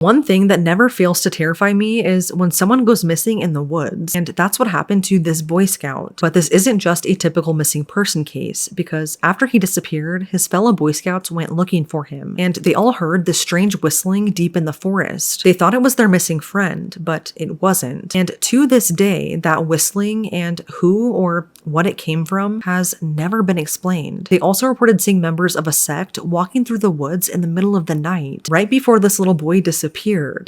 One thing that never fails to terrify me is when someone goes missing in the woods, and that's what happened to this Boy Scout. But this isn't just a typical missing person case, because after he disappeared, his fellow Boy Scouts went looking for him, and they all heard this strange whistling deep in the forest. They thought it was their missing friend, but it wasn't. And to this day, that whistling and who or what it came from has never been explained. They also reported seeing members of a sect walking through the woods in the middle of the night, right before this little boy disappeared.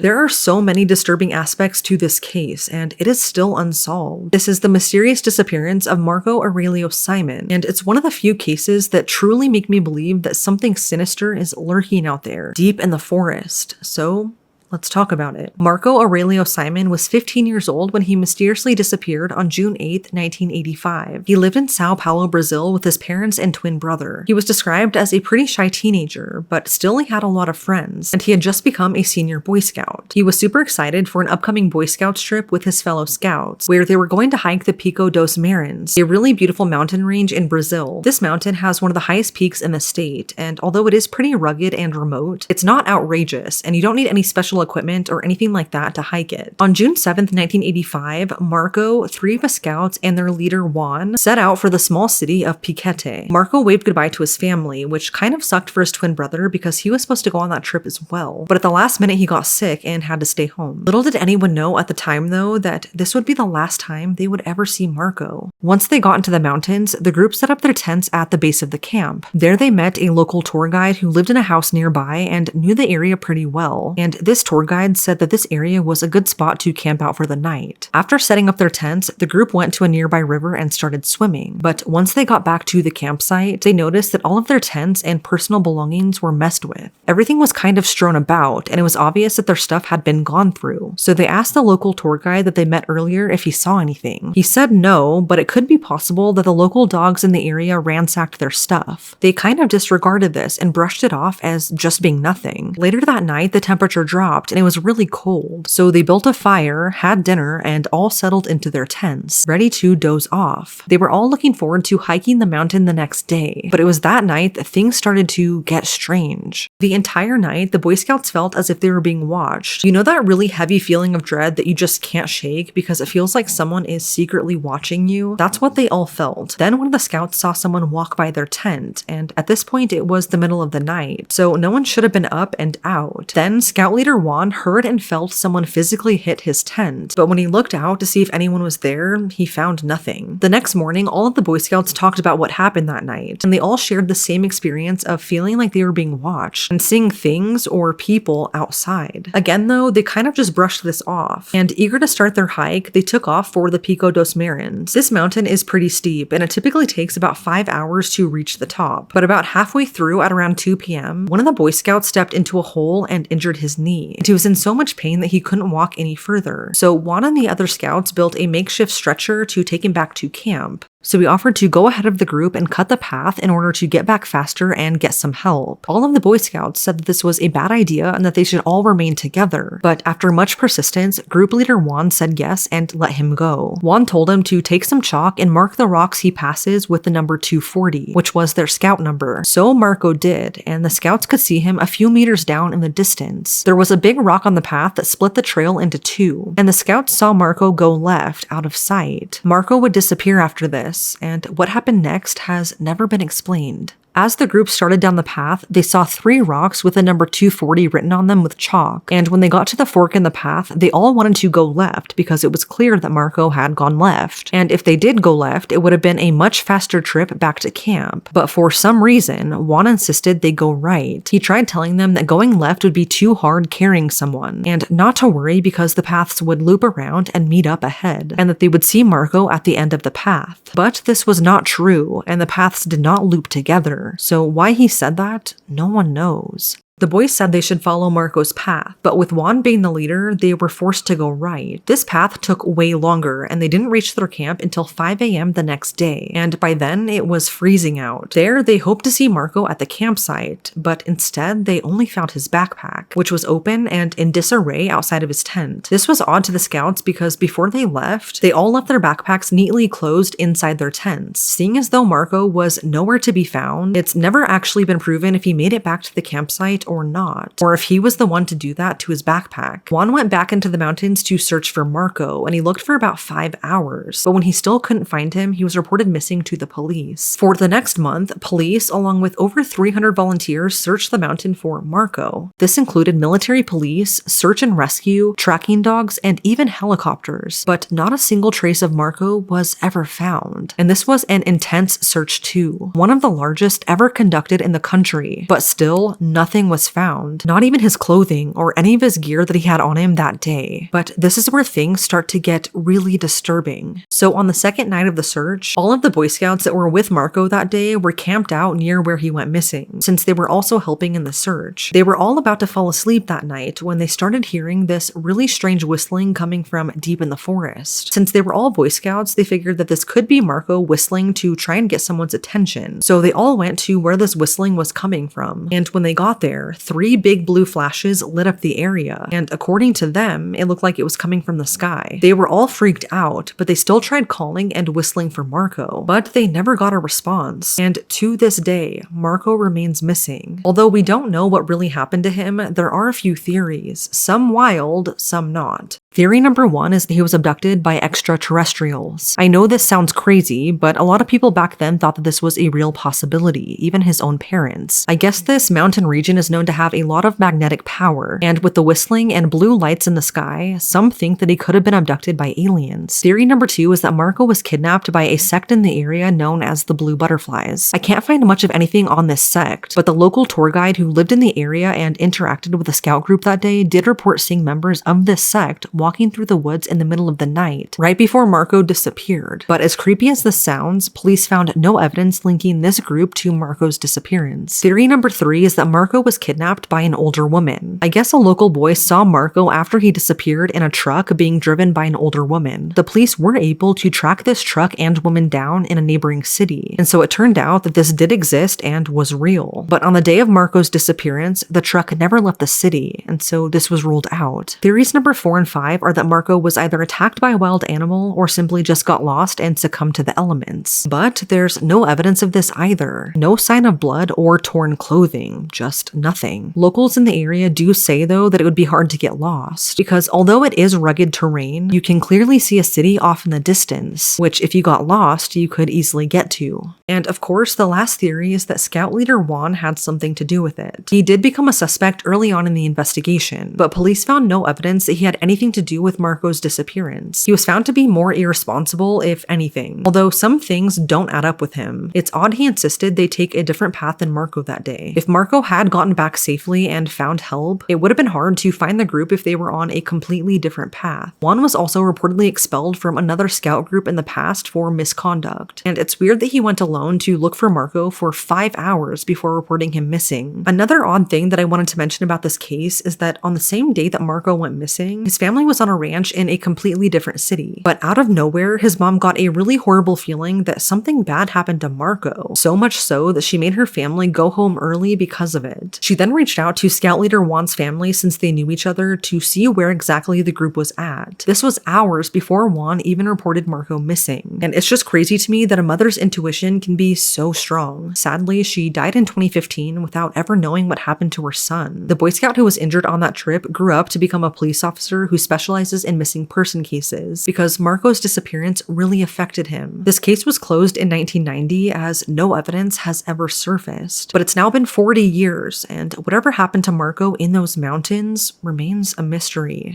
There are so many disturbing aspects to this case, and it is still unsolved. This is the mysterious disappearance of Marco Aurelio Simon, and it's one of the few cases that truly make me believe that something sinister is lurking out there, deep in the forest. So let's talk about it. Marco Aurelio Simon was 15 years old when he mysteriously disappeared on June 8, 1985. He lived in Sao Paulo, Brazil with his parents and twin brother. He was described as a pretty shy teenager, but still he had a lot of friends, and he had just become a senior Boy Scout. He was super excited for an upcoming Boy Scouts trip with his fellow scouts, where they were going to hike the Pico dos Marins, a really beautiful mountain range in Brazil. This mountain has one of the highest peaks in the state, and although it is pretty rugged and remote, it's not outrageous, and you don't need any special equipment or anything like that to hike it. On June 7th, 1985, Marco, 3 of his scouts, and their leader Juan set out for the small city of Piquete. Marco waved goodbye to his family, which kind of sucked for his twin brother because he was supposed to go on that trip as well. But at the last minute, he got sick and had to stay home. Little did anyone know at the time, though, that this would be the last time they would ever see Marco. Once they got into the mountains, the group set up their tents at the base of the camp. There they met a local tour guide who lived in a house nearby and knew the area pretty well. And this tour guide said that this area was a good spot to camp out for the night. After setting up their tents, the group went to a nearby river and started swimming. But once they got back to the campsite, they noticed that all of their tents and personal belongings were messed with. Everything was kind of strewn about, and it was obvious that their stuff had been gone through. So they asked the local tour guide that they met earlier if he saw anything. He said no, but it could be possible that the local dogs in the area ransacked their stuff. They kind of disregarded this and brushed it off as just being nothing. Later that night, the temperature dropped and it was really cold, so they built a fire, had dinner, and all settled into their tents, ready to doze off. They were all looking forward to hiking the mountain the next day, but it was that night that things started to get strange. The entire night, the Boy Scouts felt as if they were being watched. You know that really heavy feeling of dread that you just can't shake because it feels like someone is secretly watching you? That's what they all felt. Then one of the scouts saw someone walk by their tent, and at this point it was the middle of the night, so no one should have been up and out. Then Scout Leader Juan heard and felt someone physically hit his tent, but when he looked out to see if anyone was there, he found nothing. The next morning, all of the Boy Scouts talked about what happened that night, and they all shared the same experience of feeling like they were being watched and seeing things or people outside. Again though, they kind of just brushed this off, and eager to start their hike, they took off for the Pico dos Marins. This mountain is pretty steep, and it typically takes about 5 hours to reach the top, but about halfway through at around 2 p.m., one of the Boy Scouts stepped into a hole and injured his knee, and he was in so much pain that he couldn't walk any further. So Juan and the other scouts built a makeshift stretcher to take him back to camp. So he offered to go ahead of the group and cut the path in order to get back faster and get some help. All of the Boy Scouts said that this was a bad idea and that they should all remain together. But after much persistence, group leader Juan said yes and let him go. Juan told him to take some chalk and mark the rocks he passes with the number 240, which was their scout number. So Marco did, and the scouts could see him a few meters down in the distance. There was a big rock on the path that split the trail into 2, and the scouts saw Marco go left out of sight. Marco would disappear after this, and what happened next has never been explained. As the group started down the path, they saw 3 rocks with the number 240 written on them with chalk, and when they got to the fork in the path, they all wanted to go left because it was clear that Marco had gone left, and if they did go left, it would have been a much faster trip back to camp. But for some reason, Juan insisted they go right. He tried telling them that going left would be too hard carrying someone, and not to worry because the paths would loop around and meet up ahead, and that they would see Marco at the end of the path. But this was not true, and the paths did not loop together. So why he said that, no one knows. The boys said they should follow Marco's path, but with Juan being the leader, they were forced to go right. This path took way longer, and they didn't reach their camp until 5 a.m. the next day, and by then it was freezing out. There, they hoped to see Marco at the campsite, but instead they only found his backpack, which was open and in disarray outside of his tent. This was odd to the scouts because before they left, they all left their backpacks neatly closed inside their tents. Seeing as though Marco was nowhere to be found, it's never actually been proven if he made it back to the campsite or not, or if he was the one to do that to his backpack. Juan went back into the mountains to search for Marco, and he looked for about 5 hours, but when he still couldn't find him, he was reported missing to the police. For the next month, police, along with over 300 volunteers, searched the mountain for Marco. This included military police, search and rescue, tracking dogs, and even helicopters, but not a single trace of Marco was ever found. And this was an intense search too, one of the largest ever conducted in the country, but still nothing was found, not even his clothing or any of his gear that he had on him that day. But this is where things start to get really disturbing. So on the second night of the search, all of the Boy Scouts that were with Marco that day were camped out near where he went missing, since they were also helping in the search. They were all about to fall asleep that night when they started hearing this really strange whistling coming from deep in the forest. Since they were all Boy Scouts, they figured that this could be Marco whistling to try and get someone's attention. So they all went to where this whistling was coming from. And when they got there, 3 big blue flashes lit up the area. And according to them, it looked like it was coming from the sky. They were all freaked out, but they still tried calling and whistling for Marco, but they never got a response. And to this day, Marco remains missing. Although we don't know what really happened to him, there are a few theories, some wild, some not. Theory number 1 is that he was abducted by extraterrestrials. I know this sounds crazy, but a lot of people back then thought that this was a real possibility, even his own parents. I guess this mountain region is known to have a lot of magnetic power, and with the whistling and blue lights in the sky, some think that he could have been abducted by aliens. Theory number 2 is that Marco was kidnapped by a sect in the area known as the Blue Butterflies. I can't find much of anything on this sect, but the local tour guide who lived in the area and interacted with the scout group that day did report seeing members of this sect walking through the woods in the middle of the night, right before Marco disappeared. But as creepy as this sounds, police found no evidence linking this group to Marco's disappearance. Theory number 3 is that Marco was kidnapped by an older woman. I guess a local boy saw Marco after he disappeared in a truck being driven by an older woman. The police were able to track this truck and woman down in a neighboring city, and so it turned out that this did exist and was real. But on the day of Marco's disappearance, the truck never left the city, and so this was ruled out. Theories number 4 and 5 are that Marco was either attacked by a wild animal or simply just got lost and succumbed to the elements. But there's no evidence of this either. No sign of blood or torn clothing, just nothing. Locals in the area do say though that it would be hard to get lost, because although it is rugged terrain, you can clearly see a city off in the distance, which if you got lost, you could easily get to. And of course, the last theory is that Scout leader Juan had something to do with it. He did become a suspect early on in the investigation, but police found no evidence that he had anything to do with Marco's disappearance. He was found to be more irresponsible, if anything, although some things don't add up with him. It's odd he insisted they take a different path than Marco that day. If Marco had gotten back safely and found help, it would have been hard to find the group if they were on a completely different path. Juan was also reportedly expelled from another scout group in the past for misconduct, and it's weird that he went alone to look for Marco for 5 hours before reporting him missing. Another odd thing that I wanted to mention about this case is that on the same day that Marco went missing, his family was on a ranch in a completely different city. But out of nowhere, his mom got a really horrible feeling that something bad happened to Marco, so much so that she made her family go home early because of it. She then reached out to Scout leader Juan's family, since they knew each other, to see where exactly the group was at. This was hours before Juan even reported Marco missing. And it's just crazy to me that a mother's intuition can be so strong. Sadly, she died in 2015 without ever knowing what happened to her son. The Boy Scout who was injured on that trip grew up to become a police officer who specializes in missing person cases, because Marco's disappearance really affected him. This case was closed in 1990 as no evidence has ever surfaced, but it's now been 40 years, and whatever happened to Marco in those mountains remains a mystery.